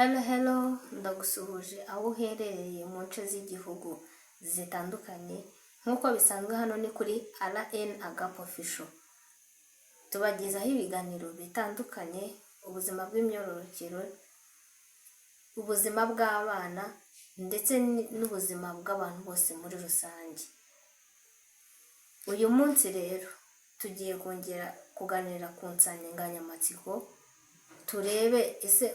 Hello, ndagusuhuje aho uherereye mu nce z'igihugu zitandukanye. Nk'uko bisanzwe hano ni kuri RN Agape Official. Tubagezaho ibiganiro bitandukanye, ubuzima bw'imyororokere, ubuzima bw'abana ndetse n'ubuzima bw'abantu bose muri rusange. Uyu munsi rero tugiye kongera kuganira ku nsanganyamatsiko, turebe ese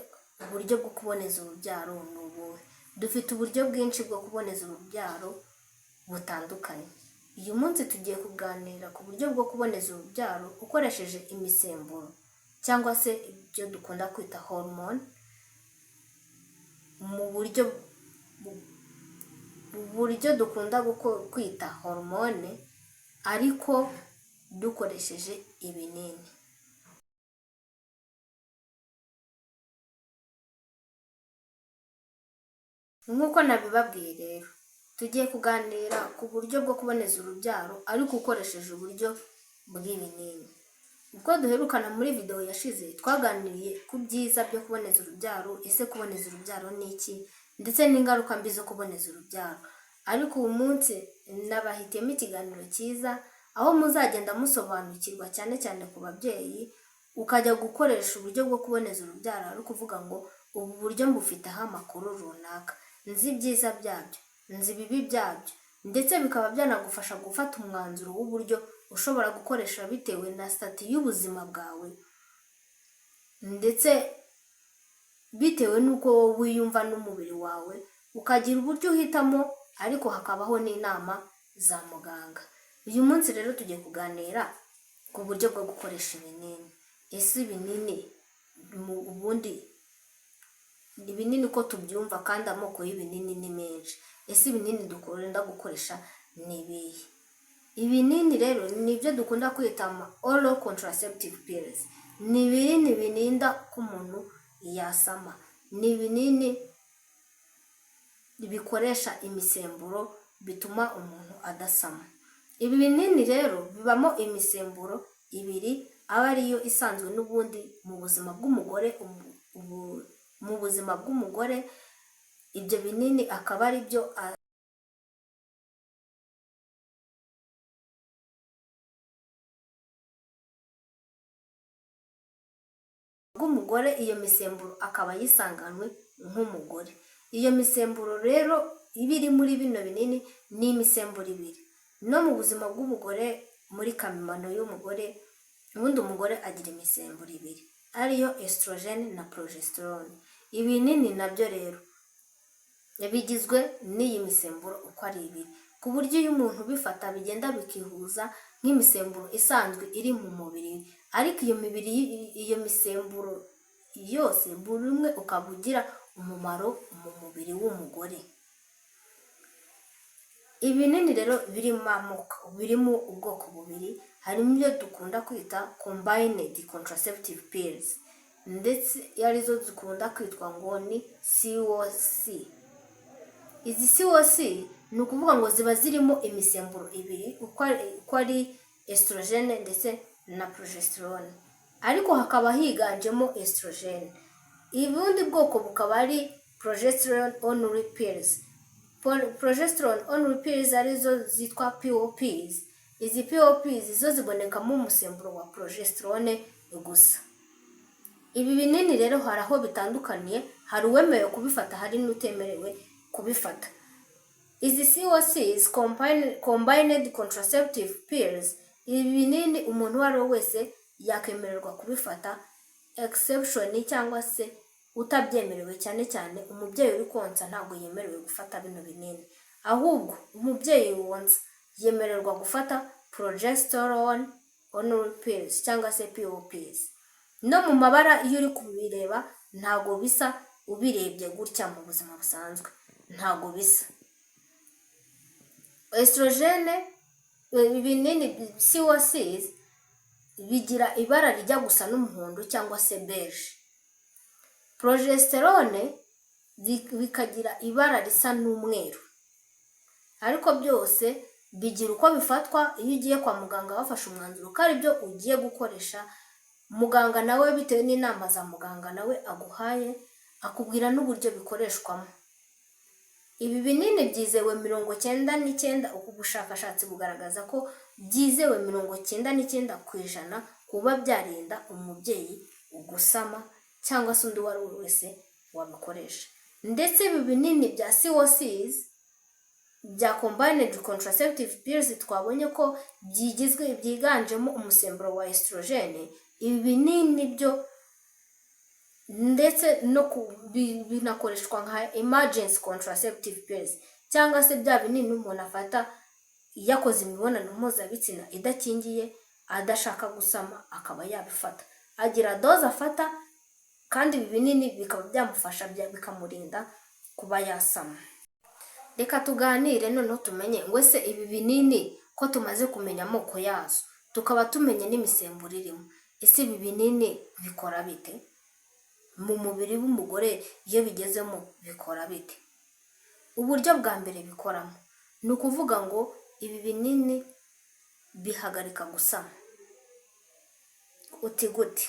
uburyo bwo kuboneza urubyaro ni ubuhe. Dufite uburyo bwinshi bwo kuboneza urubyaro butandukanye. Uyu munsi tugiye kuganira ku buryo bwo kuboneza urubyaro ukoresheje imisemburo cyangwa se ibyo dukunda kwita hormone, mu buryo dukunda kwita hormone ariko dukoresheje ibinini. Nk'uko nabibabwiye rero, tugiye kuganira ku buryo bwo kuboneza urubyaro ariko ukoresheje uburyo bw'ibinini. Ubwo duherukana muri video yashize twaganiriye ku byiza byo kuboneza urubyaro, ese kuboneza urubyaro ni iki, ndetse n'ingaruka mbi zo kuboneza urubyaro. Ariko uyu munsi nabahitiyemo ikiganiro cyiza aho muzagenda musobanukirwa cyane cyane ku babyeyi, ukajya gukoresha uburyo bwo kuboneza urubyaro ari kuvuga ngo ubu buryo mbufiteho amakuru runaka, nzi ibyiza byabyo, nzi ibibi byabyo, ndetse bikaba byanagufasha gufata umwanzuro w'uburyo ushobora gukoresha bitewe na stati y'ubuzima bwawe, ndetse bitewe n'uko wowe wiyumva n'umubiri wawe, ukagira uburyo uhitamo, ariko hakabaho n'inama za muganga. Uyu munsi rero tugiye kuganira ku buryo bwo gukoresha ibinini. Ese ibinini ubundi ibinini uko tubyumva, kandi amoko y'ibinini ni menshi. Ese ibinini dukunda gukoresha ni ibihe? Ibinini rero ni ibyo dukunda kwita oral contraceptive pills. Ni ibinini bininda ko umuntu yasama. Ni ibinini bikoresha imisemburo bituma umuntu adasama. Ibi binini rero bibamo imisemburo ibiri, aba ariyo isanzwe n'ubundi mu buzima bw'umugore. Mu buzima bw'umugore ibyo binini akaba ari byo bw'umugore, iyo misemburo akaba yisanganywe nk'umugore. Iyo misemburo rero iba iri muri bino binini ni imisemburo ibiri. No mu buzima bw'umugore, muri kamimano y'umugore, ubundi umugore agira imisemburo ibiri ariyo estrogen na progesterone. Ibinini nabyo rero bigizwe n'iyi misemburo uko ari ibiri, ku buryo iyo umuntu ubifata bigenda bikihuza nk'imisemburo isanzwe iri mu mubiri, ariko iyo misemburo yose buri umwe ukaba ugira umumaro mu mubiri w'umugore. Ibinini rero birimo ubwoko bubiri. Harimo ibyo dukunda kwita combined contraceptive pills, ndetse arizo dukunda kwitwa ngo ni COC. Izi COC ni ukuvuga ngo ziba zirimo imisemburo ibiri uko ari estrogen ndetse na progesterone, ariko hakaba higanjemo estrogen. Ubundi bwoko bukaba ari progesterone only pills. Progesterone only pills arizo zitwa POPs. Izi POPs zo zibonekamo umusemburo wa progesterone gusa. Ibi binini rero hari aho bitandukaniye, hari uwemerewe kubifata, hari n'utemerewe kubifata. Izi COCs, combined contraceptive pills, ibi binini umuntu uwo ari we wese yakemererwa kubifata, exception cyangwa se utabyemerewe, cyane cyane umubyeyi uri konsa ntabwo yemerewe gufata bino binini. Ahubwo umubyeyi wonsa yemererwa gufata progesterone only pills cyangwa se POPs. No mu mabara iyo uri kubireba ntago bisa, ubirebye gutya mu buzima busanzwe ntago bisa. Estrogen, ibinini COCs bigira ibara rijya gusa n'umuhondo cyangwa se beige. Progesterone bikagira ibara risa n'umweru. Ariko byose bigira uko bifatwa. Iyo ugiye kwa muganga bafashe umwanzuro ko ari byo ugiye gukoresha, muganga nawe bitewe n'inama za muganga nawe aguhaye akubwira n'uburyo bikoreshwamo. Ibi binini byizewe 99%, uku bushakashatsi bugaragaza ko byizewe 99% kuba byarinda umubyeyi gusama cyangwa se undi uwo ari we wese wabikoresha. Ndetse ibi binini bya COCs bya combined contraceptive pills twabonye ko byiganjemo umusemburo wa estrogen. Ibi binini byo ndetse no binakoreshwa nka emergency contraceptive pills, cyangwa se bya binini umuntu afata yakoze imibonano mpuzabitsina idakingiye adashaka gusama akaba yabifata, agira doze afata kandi ibi binini bikaba byamufasha bikamurinda kuba yasama. Reka tuganire noneho tumenye ngo ese ibi binini ko tumaze kumenya amoko yazo tukaba tumenye n'imisemburo irimo, ese ibi binini bikora bite mu mubiri w'umugore? Iyo bigezemo bikora bite? Uburyo bwa mbere bikoramo ni ukuvuga ngo ibi binini bihagarika gusama. Uti gute?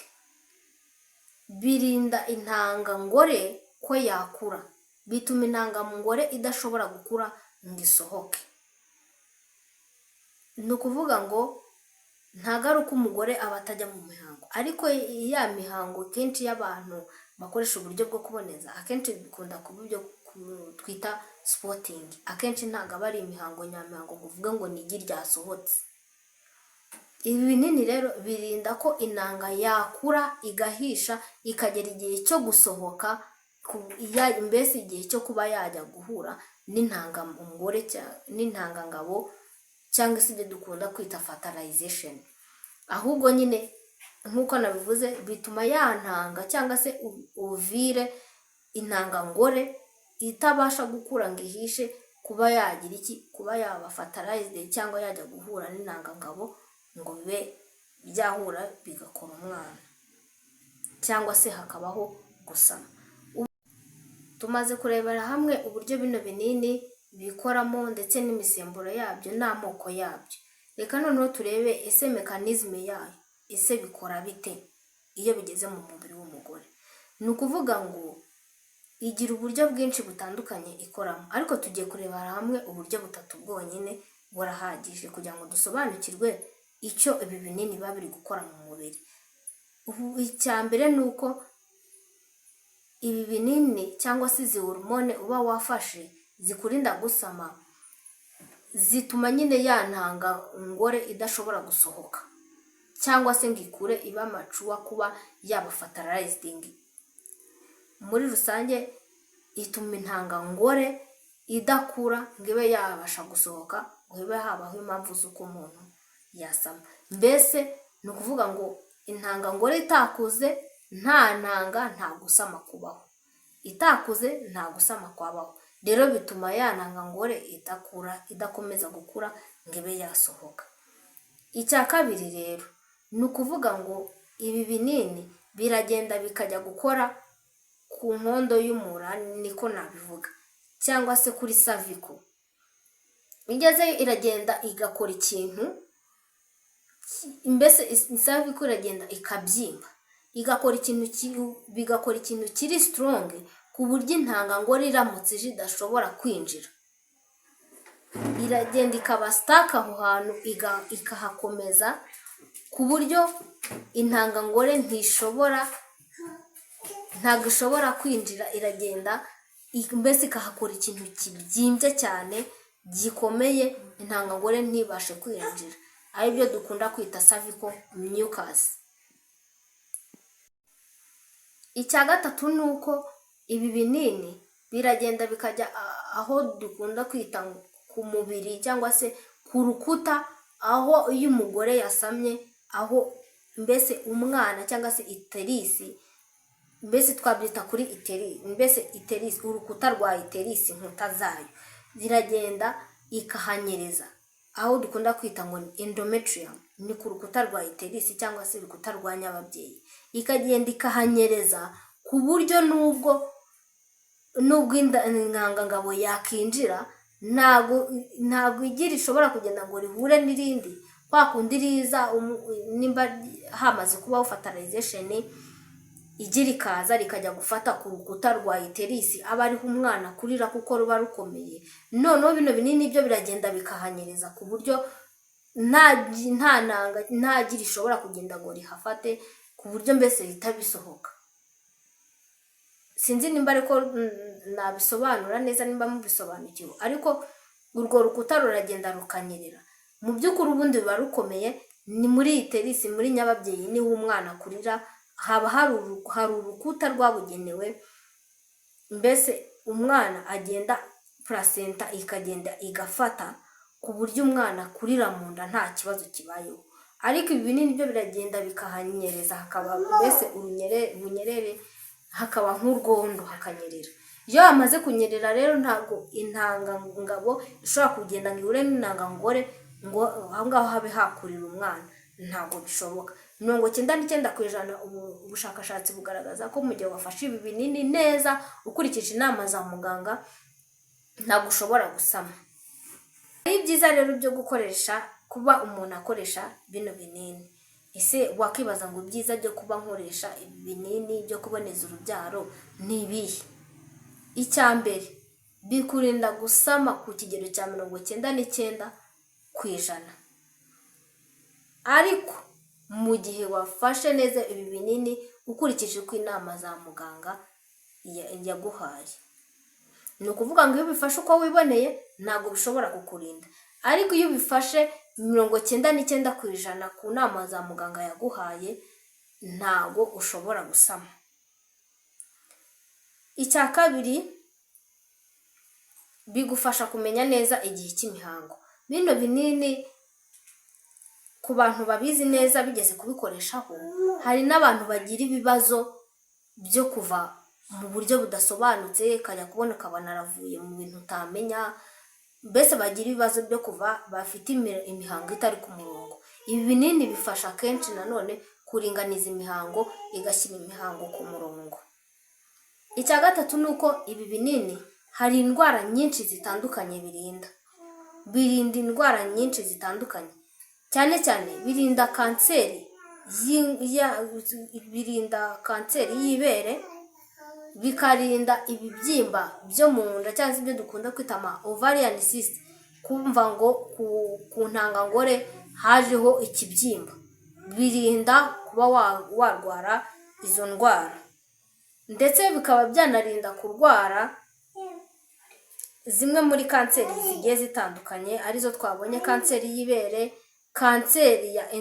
Birinda intangangore ko yakura, bituma intangangore idashobora gukura ngo isohoke. Ni ukuvuga ngo ntagaruka umugore aba atajya mu mihango, ariko ya mihango kenshi y'abantu bakoresha uburyo bwo kuboneza akenshi bikunda kuba ibyo twita spotting. Akenshi ntabwo aba ari imihango nyamihango ngo uvuge ngo nigi ryasohotse. Ibi binini rero birinda ko intanga yakura igahisha ikagera igihe cyo gusohoka, mbese igihe cyo kuba yajya guhura n'intangangabo cyangwa se ibyo dukunda kwita fertilization. Ahubwo nyine nk'uko nabivuze bituma yantanga cyangwa se ovire intangangore itabasha gukura ngo ihishe kuba yagira kuba yaba fertilized cyangwa yajya guhura n'intangangabo ngo bibe byahura bigakora umwana cyangwa se hakabaho gusama. Tumaze kurebera hamwe uburyo bino binini bikoramo ndetse n'imisemburo yabyo n'amoko yabyo. Reka noneho turebe ese mekanizme yayo, ese bikora bite iyo bigeze mu mubiri w'umugore. Ni ukuvuga ngo igira uburyo bwinshi butandukanye ikoramo, ariko tugiye kurebera hamwe uburyo butatu bwonyine burahagije kugira ngo dusobanukirwe icyo ibi binini biba biri gukora mu mubiri. Icya mbere ni uko ibi binini cyangwa se izi hormone uba wafashe zikurinda gusama zituma nyine ya ntangangore idashobora gusohoka cyangwa se ngo ikure iba macuwa kuba yaba fertilizing. Muri rusange ituma intangangore idakura ngo ibe yabasha gusohoka, ngo ibe habaho impamvu z'uko umuntu yasama. Mbese ni ukuvuga ngo intangangore itakuze nta ntanga nta gusama kubaho, itakuze nta gusama kwabaho. Rero bituma ya ntangangore idakomeza gukura ngo ibe yasohoka. Icya kabiri rero ni ukuvuga ngo ibi binini biragenda bikajya gukora ku nkondo y'umura, niko nabivuga, cyangwa se kuri cervical. Igezeyo iragenda igakora ikintu, mbese cervical iragenda ikabyimba, bigakora ikintu kiri strong ku buryo intangangore iramutse idashobora kwinjira. Iragenda ikaba stuck aho hantu ikahakomeza ku buryo intangangore ntabwo ishobora kwinjira. Iragenda mbese ikahakora ikintu kibyimbye cyane gikomeye, intangangore ntibashe kwinjira, aribyo dukunda kwita cervical mucus. Icya gatatu ni uko ibi binini biragenda bikajya aho dukunda kwita ku mubiri cyangwa se ku rukuta, aho iyo umugore yasamye, aho mbese umwana cyangwa se iterisi, mbese twabyita kuri iterisi, urukuta rwa iterisi, inkuta zayo ziragenda ikahanyereza, aho dukunda kwita ngo endometrium, ni ku rukuta rwa iterisi cyangwa se urukuta rwa nyababyeyi. Ikagenda ikahanyereza ku buryo nubwo intangangabo yakinjira ntabwo igira ishobora kugenda ngo rihure n'irindi, kwa kundi riza nimba hamaze kubaho fertilization igi rikaza rikajya gufata ku rukuta rwa iterisi aba ariho umwana akurira kuko ruba rukomeye. Noneho bino binini byo biragenda bikahanyereza ku buryo nta gi rishobora kugenda ngo rihafate, ku buryo mbese rihita bisohoka. Sinzi nimba ariko nabisobanura neza, nimba mubisobanukiwe, ariko urwo rukuta ruragenda rukanyerera. Mu by'ukuri ubundi biba rukomeye, ni muri iterisi, muri nyababyeyi niho umwana akurira, haba hari urukuta rwabugenewe, mbese umwana agenda placenta ikagenda igafata ku buryo umwana akurira mu nda nta kibazo kibayeho. Ariko ibi binini byo biragenda bikahanyereza, hakaba mbese ubunyerere, hakaba nk'urwondo hakanyerera. Iyo hamaze kunyerera rero ntabwo intangangabo ishobora kugenda ngo ihure n'intangangore ngo aho ngaho habe hakurira umwana, ntabwo bishoboka. 99% ubushakashatsi bugaragaza ko mu gihe wafashe ibi binini neza ukurikije inama za muganga ntabwo ushobora gusama. Ari byiza rero byo gukoresha, kuba umuntu akoresha bino binini. Ese wakibaza ngo byiza byo kuba nkoresha ibi binini byo kuboneza urubyaro ni ibihe? Icya mbere, bikurinda gusama ku kigero cya 99%. Ariko mu gihe wafashe neza ibi binini ukurikije uko inama za muganga yaguhaye, ni ukuvuga ngo iyo ubifashe uko wiboneye ntabwo bishobora kukurinda, ariko iyo ubifashe 99% ku nama za muganga yaguhaye ntabwo ushobora gusama. Icya kabiri, bigufasha kumenya neza igihe cy'imihango. Bino binini ku bantu babizi neza bigeze kubikoreshaho, hari n'abantu bagira ibibazo byo kuva mu buryo budasobanutse, kajya kubona ukabona aravuye mu bintu utamenya, mbese bagira ibibazo byo kuva bafite imihango itari ku murongo. Ibi binini bifasha kenshi nanone kuringaniza imihango, igashyira imihango ku murongo. Icya gatatu ni uko ibi binini hari indwara nyinshi zitandukanye birinda indwara nyinshi zitandukanye, cyane cyane birinda kanseri y'ibere, bikarinda ibibyimba byo mu nda cyangwa se ibyo dukunda kwita ovarian cyst, kumva ngo ku ntangangore hajeho ikibyimba, birinda kuba warwara izo ndwara, ndetse bikaba byanarinda kurwara zimwe muri kanseri zigiye zitandukanye, arizo twabonye kanseri y'ibere, kanseri ya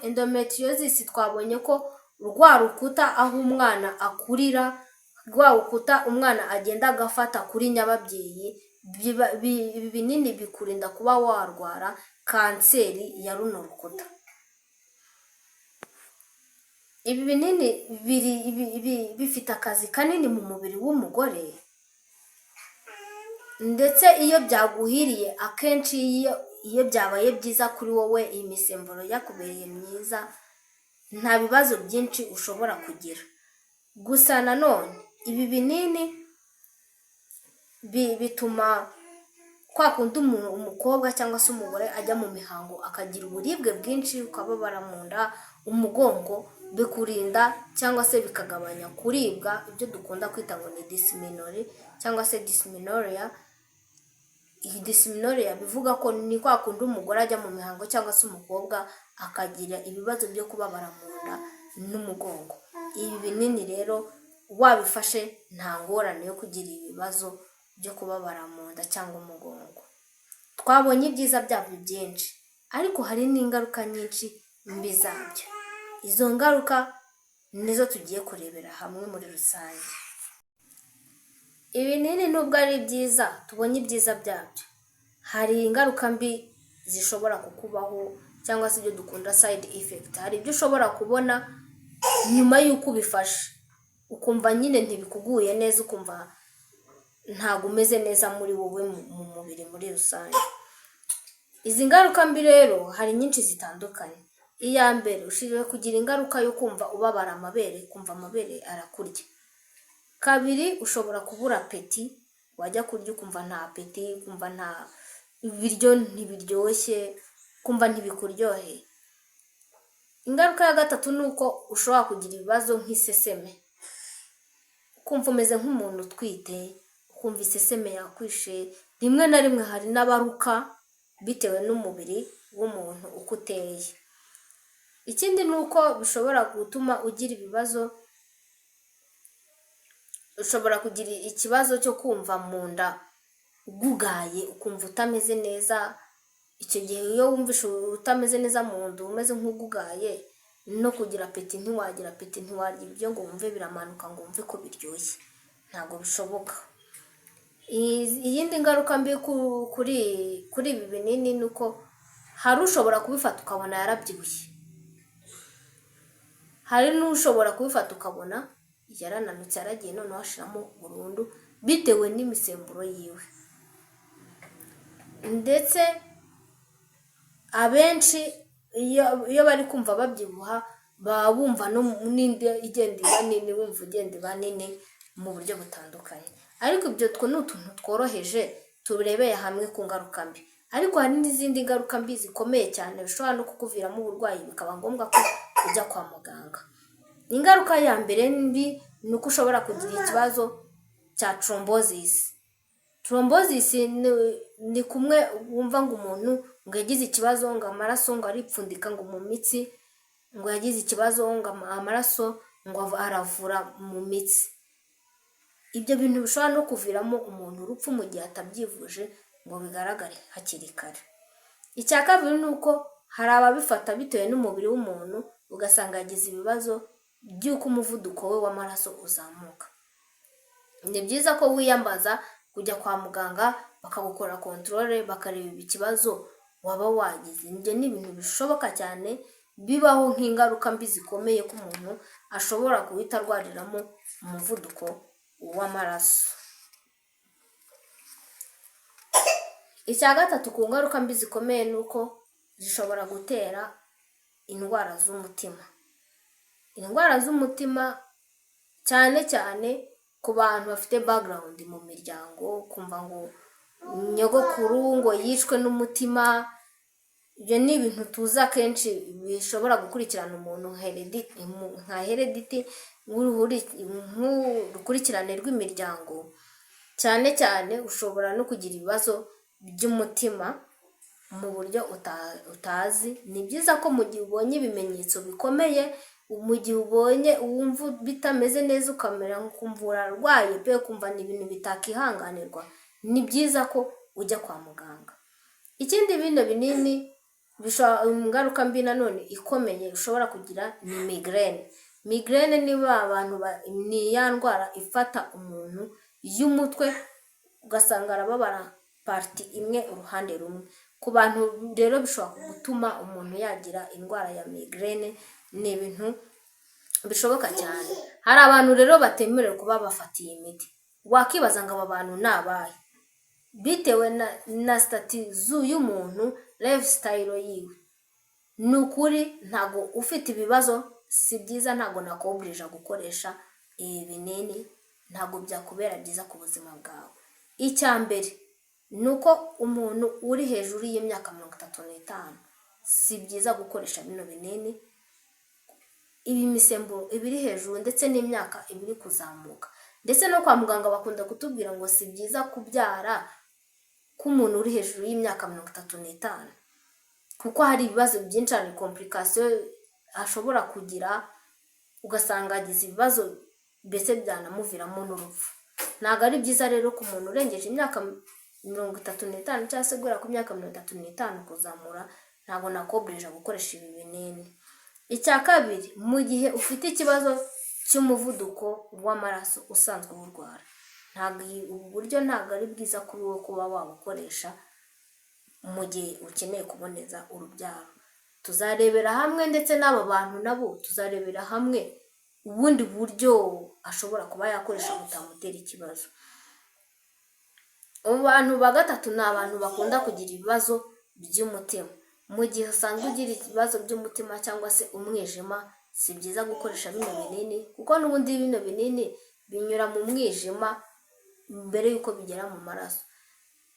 endometriosis twabonye ko rwa rukuta aho umwana akurira, rwa rukuta umwana agenda agafata kuri nyababyeyi, ibi binini bikurinda kuba warwara kanseri ya runo rukuta. Ibi binini bifite akazi kanini mu mubiri w'umugore, ndetse iyo byaguhiriye akenshi, iyo byabaye byiza kuri wowe, iyi misemburo yakubereye myiza, nta bibazo byinshi ushobora kugira. Gusa nanone ibi binini bituma kwa kundi umukobwa cyangwa se umugore ajya mu mihango akagira uburibwe bwinshi, ukababara mu nda, umugongo, bikurinda cyangwa se bikagabanya kuribwa, ibyo dukunda kwita ngo ni dysmenorrhea cyangwa se dysmenorrhea. Iyi dysmenorrhea bivuga ko ni kwa kundi umugore ajya mu mihango cyangwa se umukobwa akagira ibibazo byo kubabara mu nda n'umugongo. Ibi binini rero wabifashe nta ngorane yo kugira ibibazo byo kubabara mu nda cyangwa umugongo. Twabonye ibyiza byabyo byinshi, ariko hari n'ingaruka nyinshi mbi zabyo. Izo ngaruka nizo tugiye kurebera hamwe muri rusange. Ibinini nubwo ari byiza, tubonye ibyiza byabyo, hari ingaruka mbi zishobora kukubaho cyangwa se ibyo dukunda side effect. Hari ibyo ushobora kubona nyuma y'uko ubifashe, ukumva nyine ntibikuguye neza, ukumva ntabwo umeze neza muri wowe mu mubiri muri rusange. Izi ngaruka mbi rero hari nyinshi zitandukanye. Iya mbere, ushobora kugira ingaruka yo kumva ubabara amabere, kumva amabere arakurya. Kabiri, ushobora kubura apeti, wajya kurya ukumva nta apeti, kumva nta ibiryo ntibiryoshye, kumva ntibikuryoheye. Ingaruka ya gatatu ni uko ushobora kugira ibibazo nk'iseseme, ukumva umeze nk'umuntu utwite, ukumva iseseme yakwishe, rimwe na rimwe hari n'abaruka bitewe n'umubiri w'umuntu uko uteye. Ikindi ni uko bishobora gutuma ugira ibibazo, ushobora kugira ikibazo cyo kumva mu nda ugugaye, ukumva utameze neza. Icyo gihe iyo wumvishe utameze neza mu nda, umeze nk'ugugaye, no kugira apeti ntiwagira apeti, ntiwarya ibyo ngo wumve biramanuka ngo wumve ko biryoshye, ntabwo bishoboka. Iyindi ngaruka mbi kuri ibi binini ni uko hari ushobora kubifata ukabona yarabyibushye, hari n'ushobora kubifata ukabona yarananutse, yaragiye noneho ashiramo burundu bitewe n'imisemburo yiwe. Ndetse abenshi iyo bari kumva babyibuha baba bumva n'inda igenda iba nini, wumva ugenda iba nini mu buryo butandukanye. Ariko ibyo ni utuntu tworoheje turebeye hamwe ku ngaruka mbi, ariko hari n'izindi ngaruka mbi zikomeye cyane bishobora no kukuviramo uburwayi bikaba ngombwa ko ujya kwa muganga. Ingaruka ya mbere mbi ni uko ushobora kugira ikibazo cya thrombosis. Thrombosis ni kumwe wumva ngo umuntu ngo yagize ikibazo, ngo amaraso ngo aripfundika ngo mu mitsi, ngo yagize ikibazo ngo amaraso ngo aravura mu mitsi. Ibyo bintu bishobora no kuviramo umuntu urupfu mu gihe atabyivuje ngo bigaragare hakiri kare. Icya kabiri ni uko hari ababifata bitewe n'umubiri w'umuntu, ugasanga yagize ibibazo by'uko umuvuduko we w'amaraso uzamuka. Ni byiza ko wiyambaza kujya kwa muganga bakagukora controle, bakareba ikibazo waba wagize. Ibyo ni ibintu bishoboka cyane, bibaho nk'ingaruka mbi zikomeye ko umuntu ashobora guhita arwariramo umuvuduko w'amaraso. Icya gatatu ku ngaruka mbi zikomeye ni uko zishobora gutera indwara z'umutima. Indwara z'umutima cyane cyane ku bantu bafite background mu miryango, kumva ngo nyogokuru ngo yishwe n'umutima. Ibyo ni ibintu tuzi akenshi bishobora gukurikirana umuntu nka heredity, nk'urukurikirane rw'imiryango. Cyane cyane ushobora no kugira ibibazo by'umutima mu buryo utazi. Ni byiza ko mu gihe ubonye ibimenyetso bikomeye, mu gihe ubonye wumva bitameze neza, ukamera nkumva urarwaye pe, kumva ni ibintu bitakihanganirwa, ni byiza ko ujya kwa muganga. Ikindi bino binini ingaruka mbi nanone ikomeye ushobora kugira ni migraine. Migraine ni ya ndwara ifata umuntu y'umutwe, ugasanga arababara parti imwe, uruhande rumwe. Ku bantu rero bishobora gutuma umuntu yagira indwara ya migraine. Ni ibintu bishoboka cyane. Hari abantu rero batemerewe kuba bafatiye imiti. Wakibaza ngo aba bantu ni abahe? Bitewe na statizu y'umuntu, lifestyle yiwe. Ni ukuri ntago ufite ibibazo, si byiza, ntago nakobirije gukoresha ibi binini, ntago byakubera byiza ku buzima bwawe. Icya mbere ni uko umuntu uri hejuru y'imyaka 35 si byiza gukoresha bino binini. Ibi misemburo ibiri hejuru ndetse n'imyaka ibiri kuzamuka. Ndetse no kwa muganga bakunda kutubwira ngo si byiza kubyara k'umuntu uri hejuru y'imyaka 35, kuko hari ibibazo byinshi, hari complication ashobora kugira, ugasanga agize ibibazo mbese byanamuviramo n'urupfu. Ntabwo ari byiza rero ku muntu urengeje imyaka 35 cyangwa se guhera ku myaka 35 kuzamura, ntabwo nakobirije gukoresha ibi binini. Icya kabiri, mu gihe ufite ikibazo cy'umuvuduko w'amaraso usanzwe urwara, ubu buryo ntabwo ari bwiza kuri wowe kuba wabukoresha mu gihe ukeneye kuboneza urubyaro. Tuzarebera hamwe, ndetse n'aba bantu nabo tuzarebera hamwe ubundi buryo ashobora kuba yakoresha butamutera ikibazo. Abantu ba gatatu ni abantu bakunda kugira ibibazo by'umutima. Mu gihe usanzwe ugira ibibazo by'umutima cyangwa se umwijima, si byiza gukoresha bino binini, kuko n'ubundi bino binini binyura mu mwijima mbere y'uko bigera mu maraso.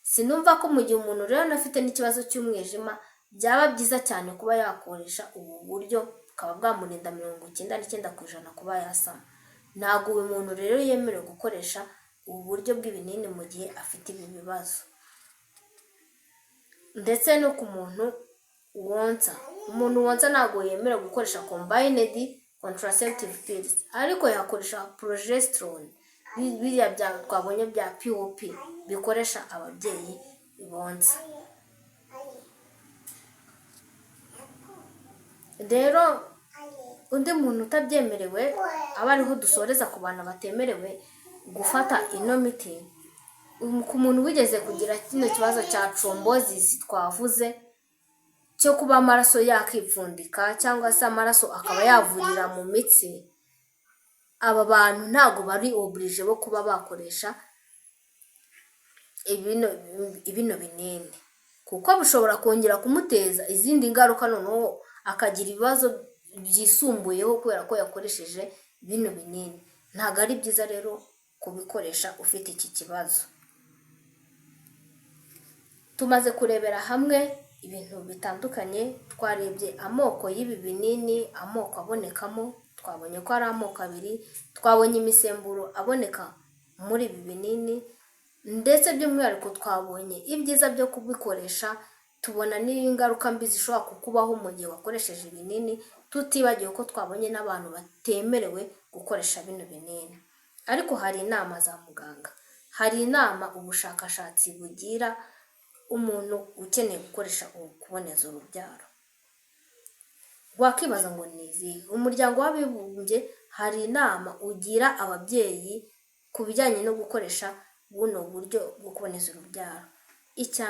Sinumva ko mu gihe umuntu rero anafite n'ikibazo cy'umwijima byaba byiza cyane kuba yakoresha ubu buryo bukaba bwamurinda 99% kuba yasama. Ntabwo uyu muntu rero yemerewe gukoresha ubu buryo bw'ibinini mu gihe afite ibi bibazo. Ndetse no ku muntu wonsa, umuntu wonsa ntabwo yemerewe gukoresha combined contraceptive pills, ariko yakoresha progesterone, biriya twabonye bya POP bikoresha ababyeyi bonsa. Rero undi muntu utabyemerewe, aba ariho dusoreza ku bantu batemerewe gufata ino miti. Ku muntu wigeze kugira kino kibazo cya thrombosis twavuze, cyo kuba amaraso yakipfundika cyangwa se amaraso akaba yavurira mu mitsi, aba bantu ntabwo bari oblige bo kuba bakoresha ibino binini, kuko bishobora kongera kumuteza izindi ngaruka, noneho akagira ibibazo byisumbuyeho kubera ko yakoresheje bino binini. Ntabwo ari byiza rero kubikoresha ufite iki kibazo. Tumaze kurebera hamwe ibintu bitandukanye, twarebye amoko y'ibi binini, amoko abonekamo, twabonye ko ari amoko abiri, twabonye imisemburo aboneka muri ibi binini, ndetse by'umwihariko twabonye ibyiza byo kubikoresha, tubona n'ingaruka mbi zishobora kukubaho mu gihe wakoresheje ibinini, tutibagiwe ko twabonye n'abantu batemerewe gukoresha bino binini. Ariko hari inama za muganga, hari inama ubushakashatsi bugira umuntu ukeneye gukoresha kuboneza urubyaro. Wakibaza ngo ni izihe? Umuryango w'abibumbye hari inama ugira ababyeyi ku bijyanye no gukoresha buno buryo bwo kuboneza urubyaro. Icya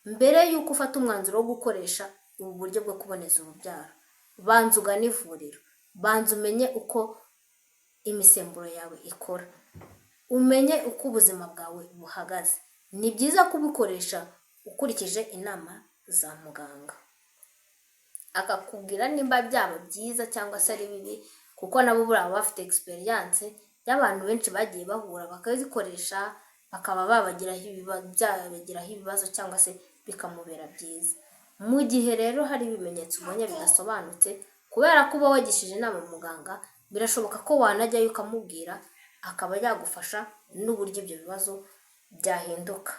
mbere y'uko ufata umwanzuro wo gukoresha ubu buryo bwo kuboneza urubyaro, banza ugane ivuriro, banza umenye uko imisemburo yawe ikora, umenye uko ubuzima bwawe buhagaze. Ni byiza kubikoresha ukurikije inama za muganga, akakubwira nimba byaba byiza cyangwa se ari bibi, kuko nabo baba bafite experience y'abantu benshi bagiye bahura bakazikoresha, bakaba byabagiraho ibibazo cyangwa se bikamubera byiza. Mu gihe rero hari ibimenyetso ubonye bidasobanutse, kubera ko uba wagishije inama muganga, birashoboka ko wanajyayo ukamubwira, akaba yagufasha n'uburyo ibyo bibazo byahinduka.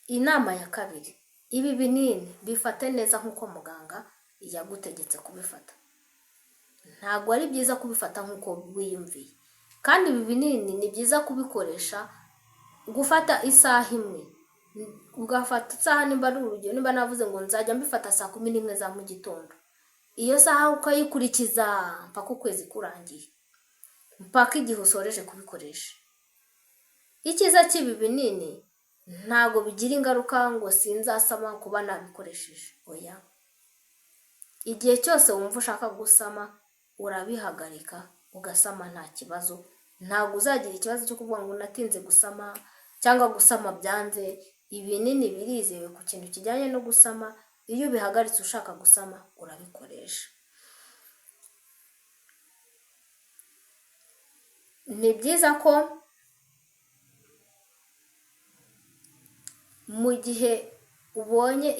Inama ya kabiri, ibi binini bifate neza nk'uko muganga yagutegetse kubifata. Ntabwo ari byiza kubifata nk'uko wiyumviye, kandi ibi binini ni byiza kubikoresha gufata isaha imwe, ugafata isaha, nimba ari urugero, nimba navuze ngo nzajya mbifata saa 11 za mu gitondo, iyo saha ukayikurikiza mpaka ukwezi kurangiye, mpaka igihe usoreje kubikoresha. Icyiza cy'ibi binini ntabwo bigira ingaruka ngo sinzasama kuba nabikoresheje, oya. Igihe cyose wumva ushaka gusama urabihagarika ugasama nta kibazo. Ntabwo uzagira ikibazo cyo kuvuga ngo natinze gusama cyangwa gusama byanze. Ibinini birizewe ku kintu kijyanye no gusama. Iyo ubihagaritse ushaka gusama urabikoresha. Ni byiza ko mu gihe ubonye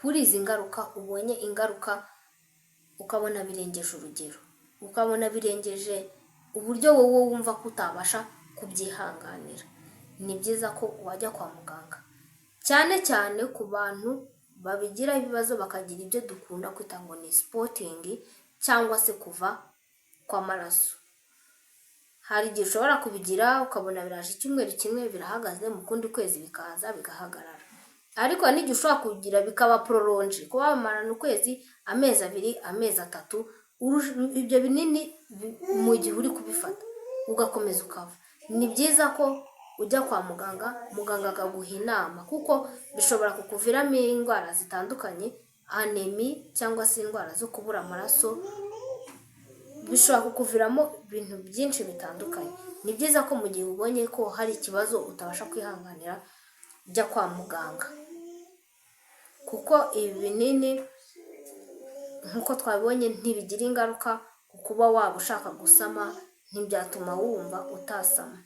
kuri izi ngaruka, ubonye ingaruka ukabona birengeje urugero, ukabona birengeje uburyo wowe wumva ko utabasha kubyihanganira, ni byiza ko wajya kwa muganga, cyane cyane ku bantu babigira ibibazo bakagira ibyo dukunda kwita ngo ni spotting cyangwa se kuva kw'amaraso. Hari igihe ushobora kubigira ukabona biraje icyumweru kimwe birahagaze, mu kundi kwezi bikaza bigahagarara. Ariko n'igihe ushobora kugira bikaba prolonge, kuba bamarana ukwezi, amezi 2, amezi 3, ibyo binini mu gihe uri kubifata ugakomeza ukava. Ni byiza ko ujya kwa muganga, muganga akaguha inama, kuko bishobora kukuviramo indwara zitandukanye, anemia cyangwa se indwara zo kubura amaraso, bishobora kukuviramo ibintu byinshi bitandukanye. Ni byiza ko mu gihe ubonye ko hari ikibazo utabasha kwihanganira, jya kwa muganga, kuko ibi binini nk'uko twabibonye ntibigira ingaruka ku kuba waba ushaka gusama, ntibyatuma wumva utasama.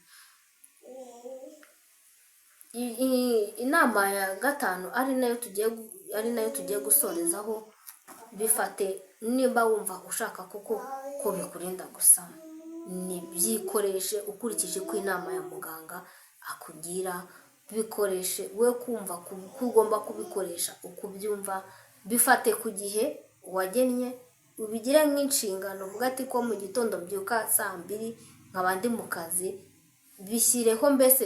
Inama ya 5 ari nayo tugiye gusorezaho, bifate niba wumva ushaka koko ko bikurinda gusama, byikoreshe ukurikije uko inama ya muganga akugira, bikoreshe we kumva ko ugomba kubikoresha uko ubyumva, bifate ku gihe wagennye, ubigire nk'inshingano, uvuga ati ko mu gitondo mbyuka saa 2 nkaba ndi mu kazi, bishyireho mbese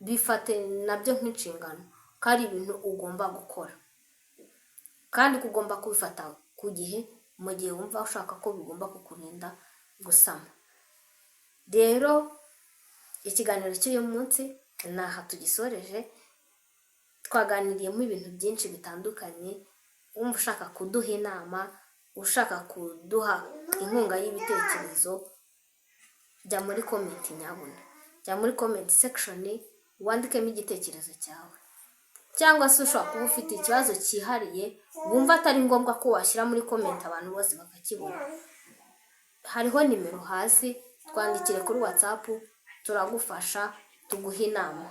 bifate nabyo nk'inshingano ko ari ibintu ugomba gukora, kandi ko ugomba kubifata ku gihe mu gihe wumva ushaka ko bigomba kukurinda gusama. Rero ikiganiro cy'uyu munsi ni aha tugisoreje, twaganiriyemo ibintu byinshi bitandukanye. Wumva ushaka kuduha inama, ushaka kuduha inkunga y'ibitekerezo, jya muri comment nyabuna, jya muri comment section wandikemo igitekerezo cyawe, cyangwa se ushobora kuba ufite ikibazo cyihariye wumva atari ngombwa ko washyira muri comment abantu bose bakakibona, hariho nimero hasi, twandikire kuri WhatsApp, turagufasha tuguha inama,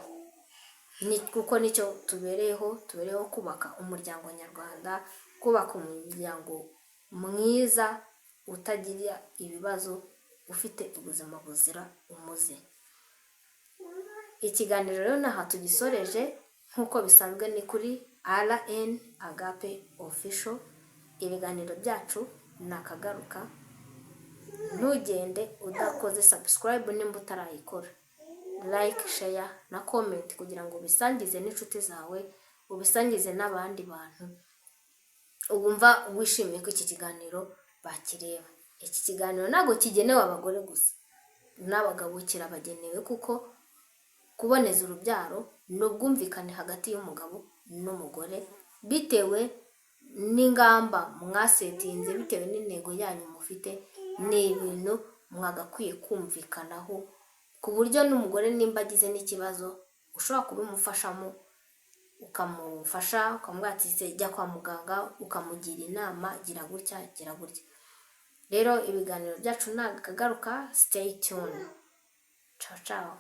kuko nicyo tubereyeho kubaka umuryango nyarwanda, kubaka umuryango mwiza utagira ibibazo, ufite ubuzima buzira umuze. Ikiganiro rero naha tugisoreje, nk'uko bisanzwe ni kuri RN Agape Official. Ibiganiro byacu nakagaruka, ntugende udakoze subscribe nimba utarayikora, like, share na comment kugira ngo ubisangize n'inshuti zawe, ubisangize n'abandi bantu ubumva wishimiye ko iki kiganiro bakireba. Iki kiganiro ntabwo kigenewe abagore gusa, n'abagabo kirabagenewe, kuko kuboneza urubyaro ni ubwumvikane hagati y'umugabo n'umugore, bitewe n'ingamba mwasetinze, bitewe n'intego yanyu mufite. Ni ibintu mwagakwiye kumvikanaho, ku buryo n'umugore nimba agize n'ikibazo ushobora kubimufashamo, ukamufasha, ukamwatize jya kwa muganga, ukamugira inama, gira gutya gira gutya. Rero ibiganiro byacu nakagaruka, stay tuned. Ciao ciao.